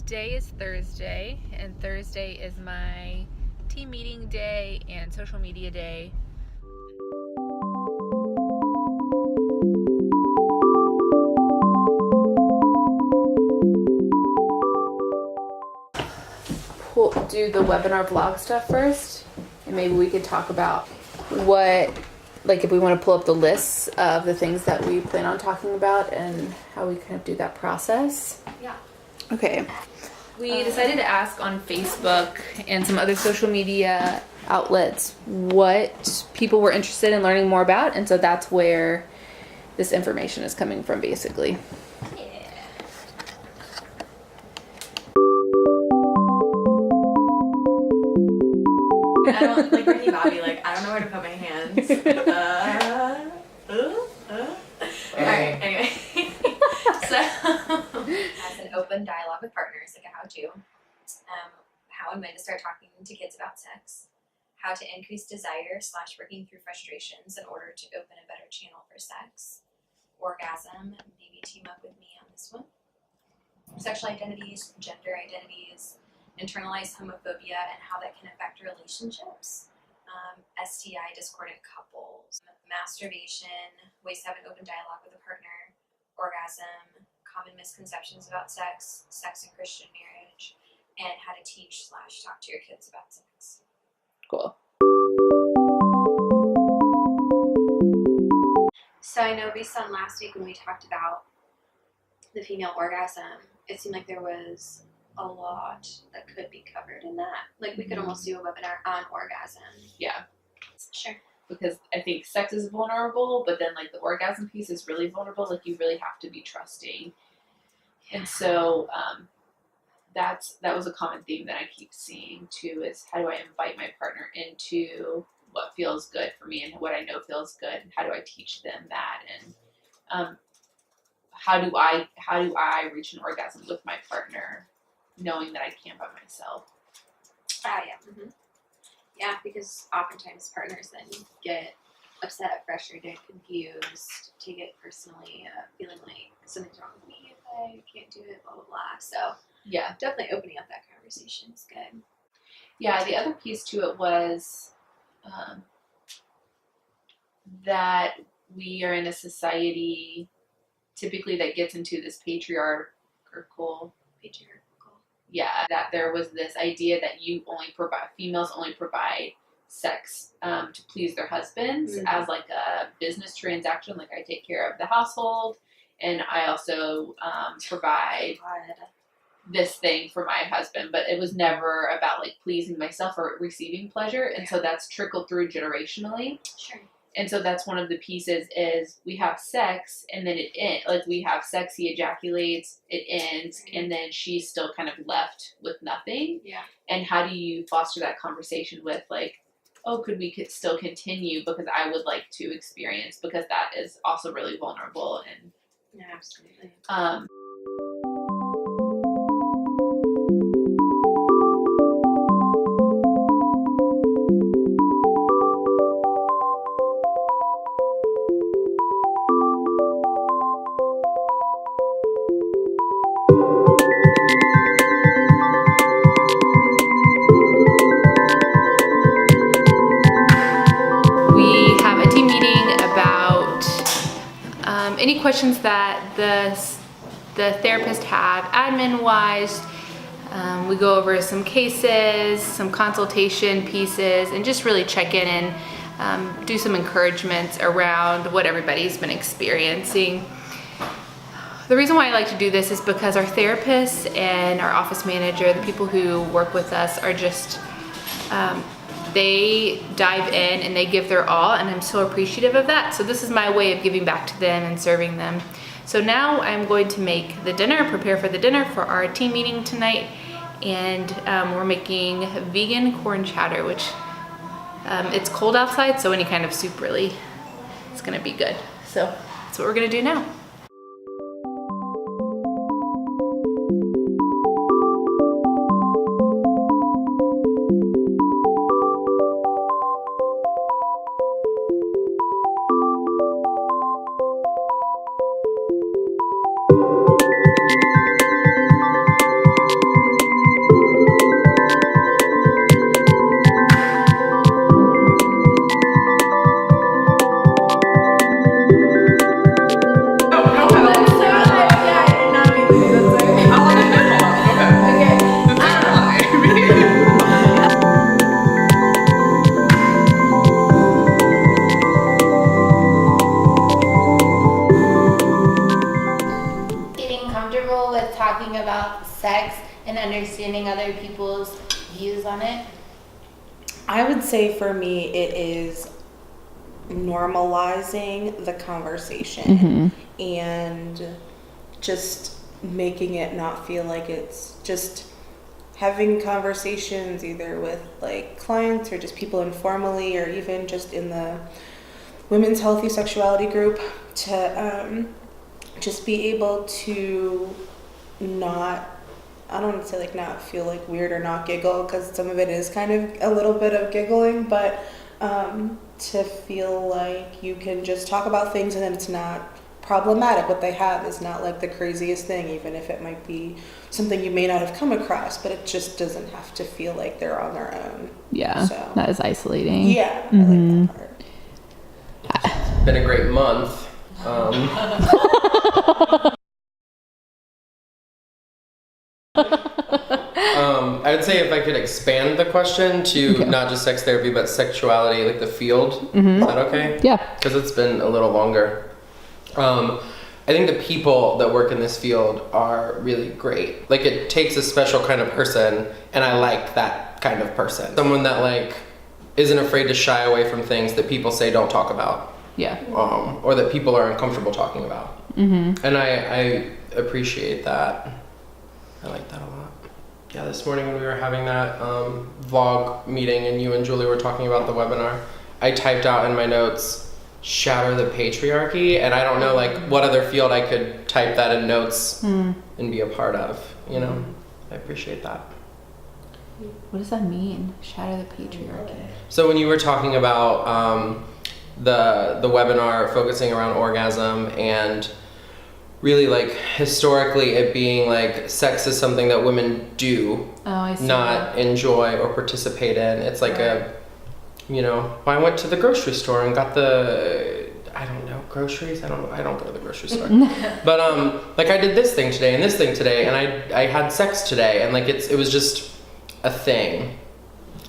Today is Thursday, and Thursday is my team meeting day and social media day. We'll do the webinar vlog stuff first, and maybe we could talk about if we want to pull up the lists of the things that we plan on talking about and how we kind of do that process. Yeah. Okay. We decided to ask on Facebook and some other social media outlets what people were interested in learning more about, and so that's where this information is coming from, basically. I don't like Ricky Bobby. I don't know where to put my hands. Alright, anyway. So, as an open dialogue with partners, like a how-to, how and when to start talking to kids about sex, how to increase desire/working through frustrations in order to open a better channel for sex, orgasm, maybe team up with me on this one, sexual identities, gender identities, internalized homophobia and how that can affect relationships, STI discordant couples, masturbation, ways to have an open dialogue with a partner, orgasm, common misconceptions about sex, sex and Christian marriage, and how to teach/talk to your kids about sex. Cool. So I know based on last week when we talked about the female orgasm, it seemed like there was a lot that could be covered in that. Like we could almost do a webinar on orgasm. Yeah. Sure. Because I think sex is vulnerable, but then the orgasm piece is really vulnerable. You really have to be trusting. And so that was a common theme that I keep seeing too, is how do I invite my partner into what feels good for me and what I know feels good, and how do I teach them that, and how do I reach an orgasm with my partner knowing that I can't by myself. Yeah. Mm-hmm. Yeah, because oftentimes partners then get upset, frustrated, confused, take it personally, feeling like something's wrong with me if I can't do it, blah, blah, blah. So yeah, definitely opening up that conversation is good. Yeah, the other piece to it was that we are in a society typically that gets into this patriarchal. Yeah, that there was this idea that females only provide sex to please their husbands, mm-hmm. as a business transaction. I take care of the household, and I also provide this thing for my husband. But it was never about pleasing myself or receiving pleasure, and so that's trickled through generationally. Sure. And so that's one of the pieces is we have sex and then it ends. We have sex, he ejaculates, it ends, mm-hmm. and then she's still kind of left with nothing. Yeah. And how do you foster that conversation with could we still continue, because I would like to experience, because that is also really vulnerable. And yeah, absolutely. Any questions that the therapist have admin-wise. We go over some cases, some consultation pieces, and just really check in and do some encouragements around what everybody's been experiencing. The reason why I like to do this is because our therapists and our office manager, the people who work with us, are just they dive in and they give their all, and I'm so appreciative of that. So this is my way of giving back to them and serving them. So now I'm going to make the dinner, prepare for the dinner for our team meeting tonight, and we're making vegan corn chowder, which it's cold outside, so any kind of soup really is gonna be good. So that's what we're gonna do now. understanding other people's views on it? I would say for me, it is normalizing the conversation and just making it not feel like it's just having conversations either with like clients or just people informally or even just in the women's healthy sexuality group to just be able to not, I don't want to say like not feel like weird or not giggle, because some of it is kind of a little bit of giggling, but to feel like you can just talk about things and then it's not problematic. What they have is not like the craziest thing, even if it might be something you may not have come across, but it just doesn't have to feel like they're on their own. Yeah, So. that is isolating. Yeah, I like that part. Been a great month. I would say if I could expand the question to not just sex therapy, but sexuality, like the field. Is that okay? Yeah. Because it's been a little longer. I think the people that work in this field are really great. Like it takes a special kind of person, and I like that kind of person. Someone that like isn't afraid to shy away from things that people say don't talk about. Yeah. Or that people are uncomfortable talking about. And I appreciate that. I like that a lot. Yeah, this morning when we were having that vlog meeting and you and Julie were talking about the webinar, I typed out in my notes, shatter the patriarchy, and I don't know like what other field I could type that in notes and be a part of, you know? I appreciate that. What does that mean? Shatter the patriarchy. So when you were talking about the webinar focusing around orgasm and really like historically it being like sex is something that women do, I see. not enjoy or participate in. It's like I went to the grocery store and got groceries. I don't go to the grocery store. But like I did this thing today and this thing today and I had sex today, and like it was just a thing,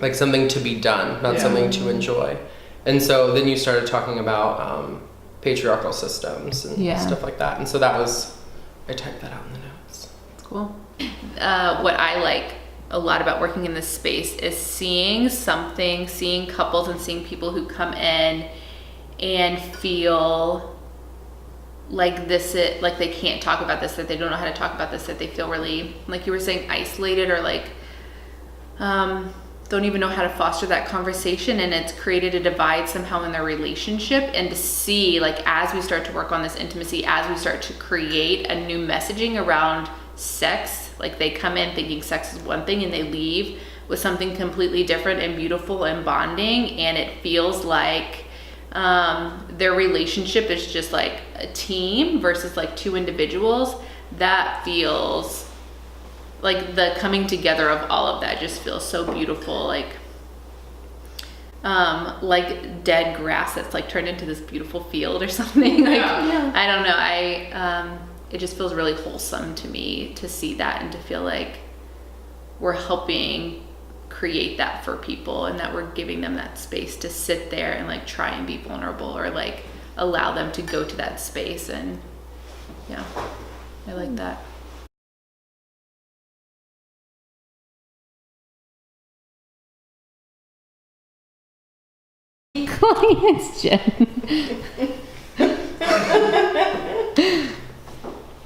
like something to be done, not something to enjoy. And so then you started talking about patriarchal systems and stuff like that. And so I typed that out in the notes. That's cool. What I like a lot about working in this space is seeing couples and seeing people who come in and feel like like they can't talk about this, that they don't know how to talk about this, that they feel really, like you were saying, isolated or like don't even know how to foster that conversation, and it's created a divide somehow in their relationship. And to see, like, as we start to work on this intimacy, as we start to create a new messaging around sex, like they come in thinking sex is one thing and they leave with something completely different and beautiful and bonding, and it feels like their relationship is just like a team versus like two individuals. That feels like the coming together of all of that just feels so beautiful, like dead grass that's like turned into this beautiful field or something. Like I don't know, it just feels really wholesome to me to see that and to feel like we're helping create that for people, and that we're giving them that space to sit there and like try and be vulnerable, or like allow them to go to that space. And yeah, I like that. It's Jen.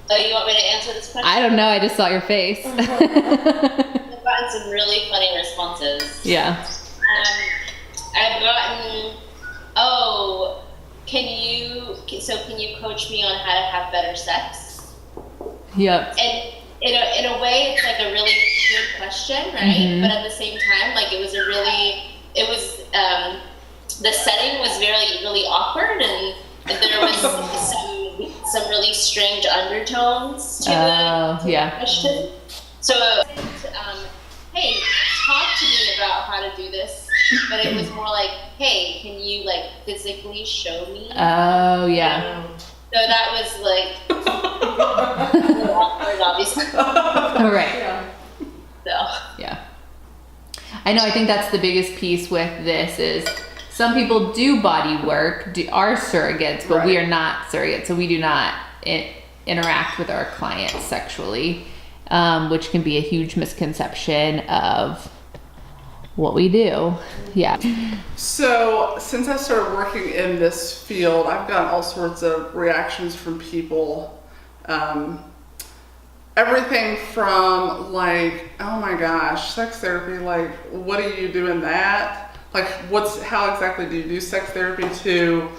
Oh, you want me to answer this question? I don't know. I just saw your face. I've gotten some really funny responses. Yeah. I've gotten, can you coach me on how to have better sex? Yep. And in a way, it's like a really good question, right? But at the same time, like the setting was really awkward, and there was some really strange undertones to the question. So, hey, talk to me about how to do this. But it was more like, hey, can you like physically show me? Oh yeah. So that was like a little awkward, obviously. All right. So. Yeah. I know. I think that's the biggest piece with this is some people do body work, are surrogates, but we are not surrogates, so we do not interact with our clients sexually. which can be a huge misconception of what we do. Yeah. So since I started working in this field, I've gotten all sorts of reactions from people. Everything from like, oh my gosh, sex therapy, like what do you do in that? Like how exactly do you do sex therapy, to,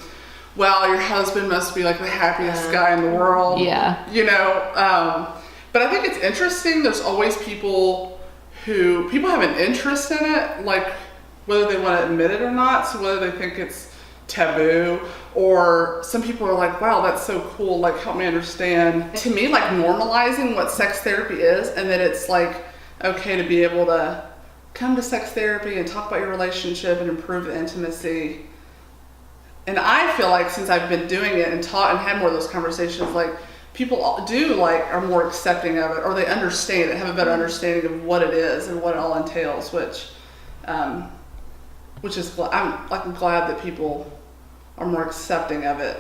well, your husband must be like the happiest guy in the world. Yeah. You know, but I think it's interesting. There's always people have an interest in it, like whether they want to admit it or not. So whether they think it's taboo, or some people are like, wow, that's so cool, like help me understand. To me, like normalizing what sex therapy is, and that it's like okay to be able to come to sex therapy and talk about your relationship and improve the intimacy. And I feel like since I've been doing it and taught and had more of those conversations, like people are more accepting of it, or they understand it, have a better understanding of what it is and what it all entails, which is, I'm glad that people are more accepting of it.